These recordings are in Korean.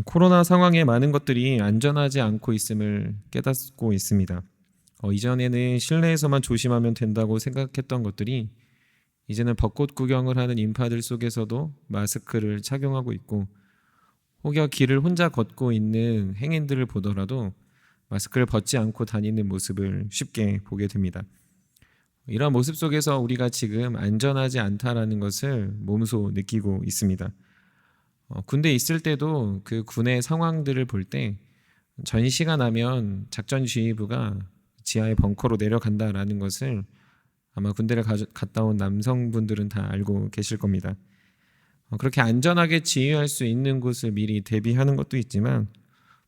코로나 상황에 많은 것들이 안전하지 않고 있음을 깨닫고 있습니다. 이전에는 실내에서만 조심하면 된다고 생각했던 것들이 이제는 벚꽃 구경을 하는 인파들 속에서도 마스크를 착용하고 있고, 혹여 길을 혼자 걷고 있는 행인들을 보더라도 마스크를 벗지 않고 다니는 모습을 쉽게 보게 됩니다. 이러한 모습 속에서 우리가 지금 안전하지 않다라는 것을 몸소 느끼고 있습니다. 군대에 있을 때도 그 군의 상황들을 볼 때 전시가 나면 작전지휘부가 지하의 벙커로 내려간다라는 것을 아마 군대를 갔다 온 남성분들은 다 알고 계실 겁니다. 그렇게 안전하게 지휘할 수 있는 곳을 미리 대비하는 것도 있지만,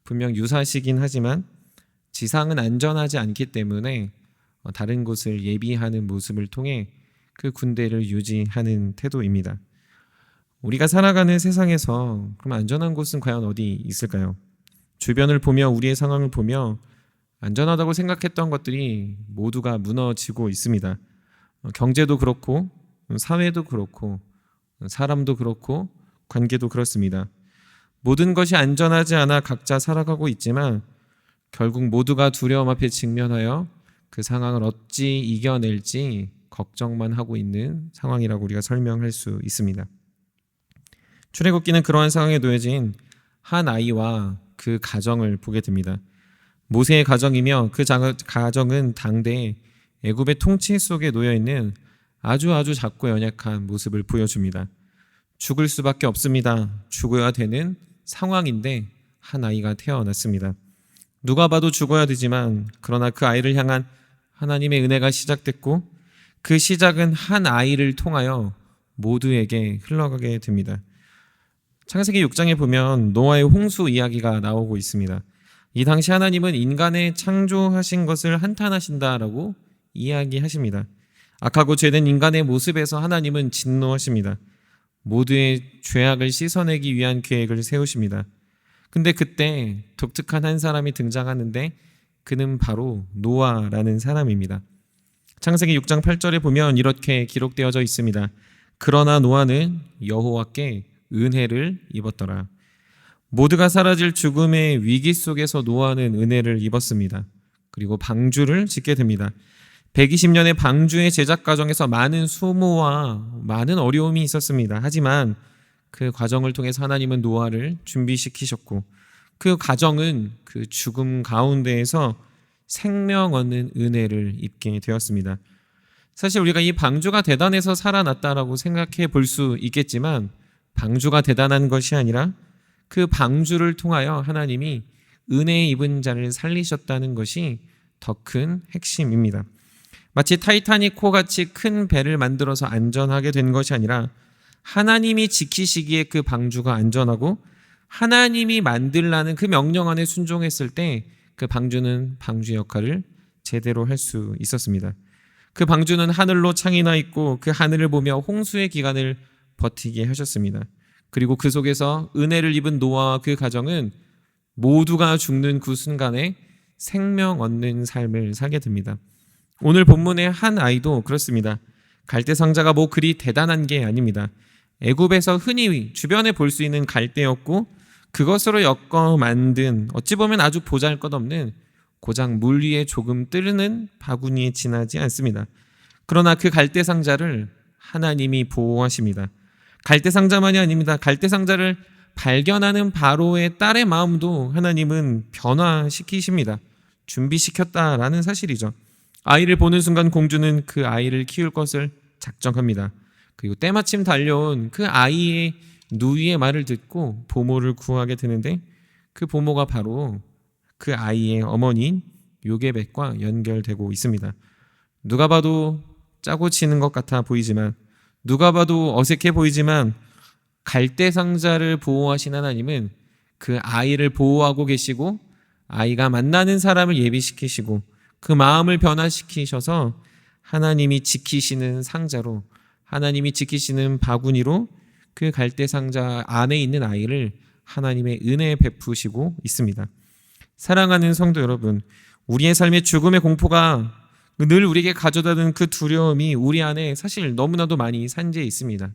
분명 유사시긴 하지만 지상은 안전하지 않기 때문에 다른 곳을 예비하는 모습을 통해 그 군대를 유지하는 태도입니다. 우리가 살아가는 세상에서 그럼 안전한 곳은 과연 어디 있을까요? 주변을 보며 우리의 상황을 보며 안전하다고 생각했던 것들이 모두가 무너지고 있습니다. 경제도 그렇고 사회도 그렇고 사람도 그렇고 관계도 그렇습니다. 모든 것이 안전하지 않아 각자 살아가고 있지만 결국 모두가 두려움 앞에 직면하여 그 상황을 어찌 이겨낼지 걱정만 하고 있는 상황이라고 우리가 설명할 수 있습니다. 출애굽기는 그러한 상황에 놓여진 한 아이와 그 가정을 보게 됩니다. 모세의 가정이며 그 가정은 당대 애굽의 통치 속에 놓여있는 아주 작고 연약한 모습을 보여줍니다. 죽을 수밖에 없습니다. 죽어야 되는 상황인데 한 아이가 태어났습니다. 누가 봐도 죽어야 되지만 그러나 그 아이를 향한 하나님의 은혜가 시작됐고, 그 시작은 한 아이를 통하여 모두에게 흘러가게 됩니다. 창세기 6장에 보면 노아의 홍수 이야기가 나오고 있습니다. 이 당시 하나님은 인간의 창조하신 것을 한탄하신다라고 이야기하십니다. 악하고 죄된 인간의 모습에서 하나님은 진노하십니다. 모두의 죄악을 씻어내기 위한 계획을 세우십니다. 근데 그때 독특한 한 사람이 등장하는데 그는 바로 노아라는 사람입니다. 창세기 6장 8절에 보면 이렇게 기록되어져 있습니다. 그러나 노아는 여호와께 은혜를 입었더라. 모두가 사라질 죽음의 위기 속에서 노아는 은혜를 입었습니다. 그리고 방주를 짓게 됩니다. 120년의 방주의 제작 과정에서 많은 수모와 많은 어려움이 있었습니다. 하지만 그 과정을 통해서 하나님은 노아를 준비시키셨고, 그 과정은 그 죽음 가운데에서 생명 얻는 은혜를 입게 되었습니다. 사실 우리가 이 방주가 대단해서 살아났다라고 생각해 볼 수 있겠지만, 방주가 대단한 것이 아니라 그 방주를 통하여 하나님이 은혜 입은 자를 살리셨다는 것이 더 큰 핵심입니다. 마치 타이타닉호 같이 큰 배를 만들어서 안전하게 된 것이 아니라 하나님이 지키시기에 그 방주가 안전하고, 하나님이 만들라는 그 명령 안에 순종했을 때 그 방주는 방주 역할을 제대로 할 수 있었습니다. 그 방주는 하늘로 창이 나 있고 그 하늘을 보며 홍수의 기간을 버티게 하셨습니다. 그리고 그 속에서 은혜를 입은 노아와 그 가정은 모두가 죽는 그 순간에 생명 얻는 삶을 살게 됩니다. 오늘 본문의 한 아이도 그렇습니다. 갈대상자가 뭐 그리 대단한 게 아닙니다. 애굽에서 흔히 주변에 볼 수 있는 갈대였고, 그것으로 엮어 만든 어찌 보면 아주 보잘것없는 고작 물 위에 조금 뜨는 바구니에 지나지 않습니다. 그러나 그 갈대상자를 하나님이 보호하십니다. 갈대상자만이 아닙니다. 갈대상자를 발견하는 바로의 딸의 마음도 하나님은 변화시키십니다. 준비시켰다라는 사실이죠. 아이를 보는 순간 공주는 그 아이를 키울 것을 작정합니다. 그리고 때마침 달려온 그 아이의 누이의 말을 듣고 보모를 구하게 되는데, 그 보모가 바로 그 아이의 어머니인 요게벳과 연결되고 있습니다. 누가 봐도 짜고 치는 것 같아 보이지만, 누가 봐도 어색해 보이지만, 갈대상자를 보호하신 하나님은 그 아이를 보호하고 계시고, 아이가 만나는 사람을 예비시키시고 그 마음을 변화시키셔서 하나님이 지키시는 상자로, 하나님이 지키시는 바구니로 그 갈대상자 안에 있는 아이를 하나님의 은혜에 베푸시고 있습니다. 사랑하는 성도 여러분, 우리의 삶의 죽음의 공포가 늘 우리에게 가져다는 그 두려움이 우리 안에 사실 너무나도 많이 산재해 있습니다.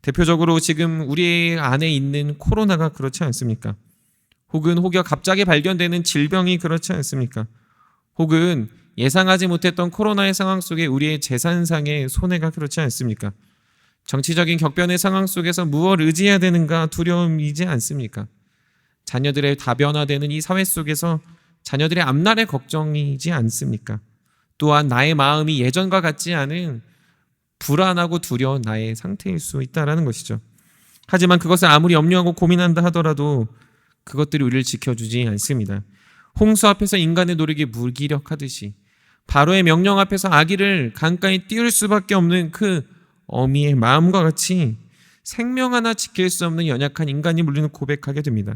대표적으로 지금 우리 안에 있는 코로나가 그렇지 않습니까? 혹은 혹여 갑자기 발견되는 질병이 그렇지 않습니까? 혹은 예상하지 못했던 코로나의 상황 속에 우리의 재산상의 손해가 그렇지 않습니까? 정치적인 격변의 상황 속에서 무엇을 의지해야 되는가 두려움이지 않습니까? 자녀들의 다변화되는 이 사회 속에서 자녀들의 앞날의 걱정이지 않습니까? 또한 나의 마음이 예전과 같지 않은 불안하고 두려운 나의 상태일 수 있다는 것이죠. 하지만 그것을 아무리 염려하고 고민한다 하더라도 그것들이 우리를 지켜주지 않습니다. 홍수 앞에서 인간의 노력이 무기력하듯이 바로의 명령 앞에서 아기를 강가에 띄울 수밖에 없는 그 어미의 마음과 같이 생명 하나 지킬 수 없는 연약한 인간이 우리는 고백하게 됩니다.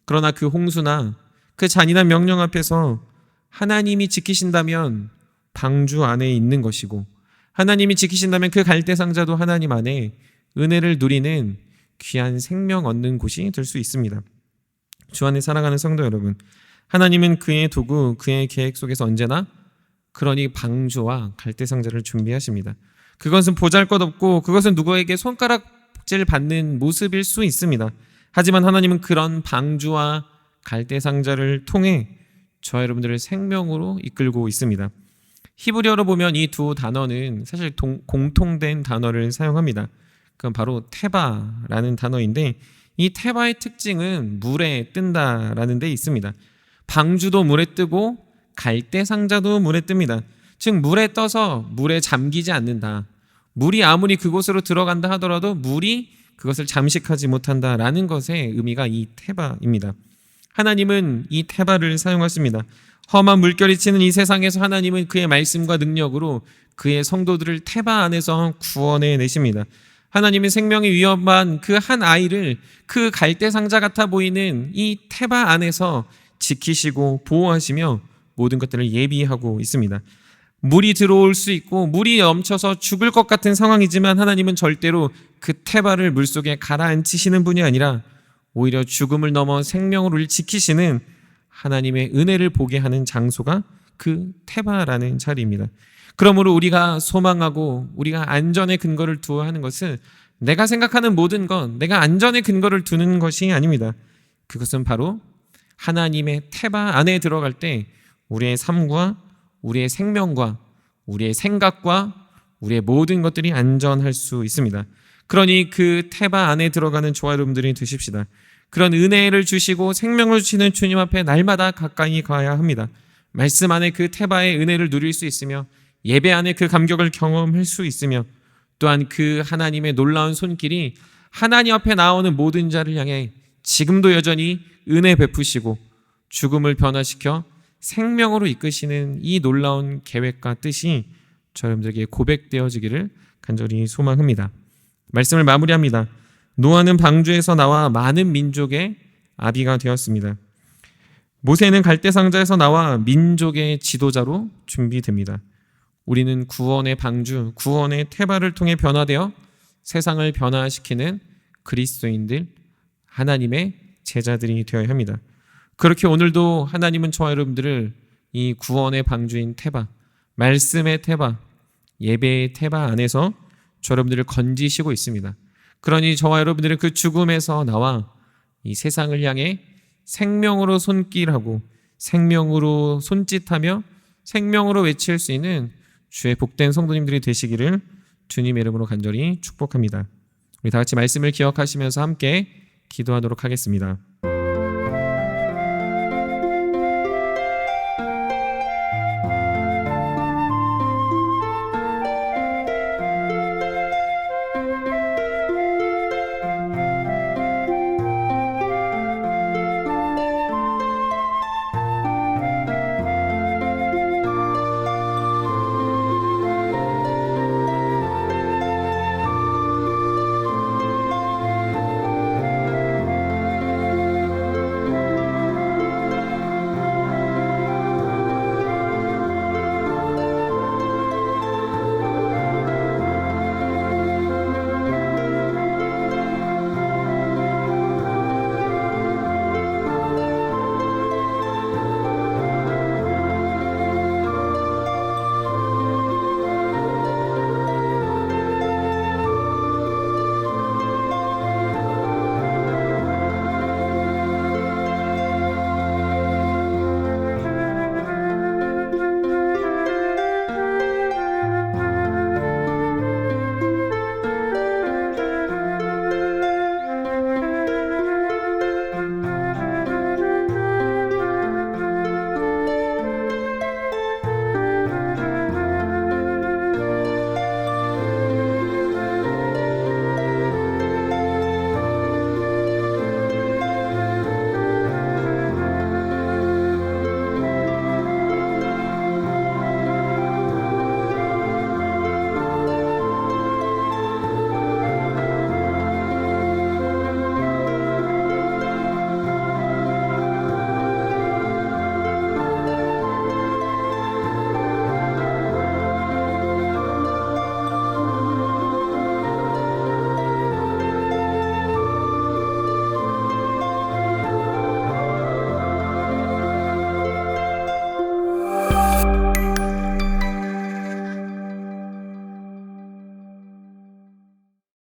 그러나 그 홍수나 그 잔인한 명령 앞에서 하나님이 지키신다면 방주 안에 있는 것이고, 하나님이 지키신다면 그 갈대상자도 하나님 안에 은혜를 누리는 귀한 생명 얻는 곳이 될 수 있습니다. 주 안에 사랑하는 성도 여러분, 하나님은 그의 도구, 그의 계획 속에서 언제나 그러니 방주와 갈대상자를 준비하십니다. 그것은 보잘것없고 그것은 누구에게 손가락질 받는 모습일 수 있습니다. 하지만 하나님은 그런 방주와 갈대상자를 통해 저와 여러분들을 생명으로 이끌고 있습니다. 히브리어로 보면 이 두 단어는 사실 공통된 단어를 사용합니다. 그건 바로 테바라는 단어인데, 이 테바의 특징은 물에 뜬다라는 데 있습니다. 방주도 물에 뜨고 갈대상자도 물에 뜹니다. 즉 물에 떠서 물에 잠기지 않는다. 물이 아무리 그곳으로 들어간다 하더라도 물이 그것을 잠식하지 못한다라는 것의 의미가 이 테바입니다. 하나님은 이 테바를 사용하십니다. 험한 물결이 치는 이 세상에서 하나님은 그의 말씀과 능력으로 그의 성도들을 테바 안에서 구원해 내십니다. 하나님은 생명이 위험한 그 한 아이를 그 갈대상자 같아 보이는 이 테바 안에서 지키시고 보호하시며 모든 것들을 예비하고 있습니다. 물이 들어올 수 있고 물이 넘쳐서 죽을 것 같은 상황이지만 하나님은 절대로 그 테바를 물속에 가라앉히시는 분이 아니라 오히려 죽음을 넘어 생명을 지키시는 하나님의 은혜를 보게 하는 장소가 그 테바라는 자리입니다. 그러므로 우리가 소망하고 우리가 안전의 근거를 두어야 하는 것은 내가 생각하는 모든 것, 내가 안전의 근거를 두는 것이 아닙니다. 그것은 바로 하나님의 테바 안에 들어갈 때 우리의 삶과 우리의 생명과 우리의 생각과 우리의 모든 것들이 안전할 수 있습니다. 그러니 그 테바 안에 들어가는 저와 여러분들이 되십시다. 그런 은혜를 주시고 생명을 주시는 주님 앞에 날마다 가까이 가야 합니다. 말씀 안에 그 테바의 은혜를 누릴 수 있으며 예배 안에 그 감격을 경험할 수 있으며 또한 그 하나님의 놀라운 손길이 하나님 앞에 나오는 모든 자를 향해 지금도 여전히 은혜 베푸시고 죽음을 변화시켜 생명으로 이끄시는 이 놀라운 계획과 뜻이 저 여러분들에게 고백되어지기를 간절히 소망합니다. 말씀을 마무리합니다. 노아는 방주에서 나와 많은 민족의 아비가 되었습니다. 모세는 갈대상자에서 나와 민족의 지도자로 준비됩니다. 우리는 구원의 방주, 구원의 테바를 통해 변화되어 세상을 변화시키는 그리스도인들, 하나님의 제자들이 되어야 합니다. 그렇게 오늘도 하나님은 저와 여러분들을 이 구원의 방주인 테바, 말씀의 테바, 예배의 테바 안에서 저 여러분들을 건지시고 있습니다. 그러니 저와 여러분들은 그 죽음에서 나와 이 세상을 향해 생명으로 손길하고 생명으로 손짓하며 생명으로 외칠 수 있는 주의 복된 성도님들이 되시기를 주님의 이름으로 간절히 축복합니다. 우리 다 같이 말씀을 기억하시면서 함께 기도하도록 하겠습니다.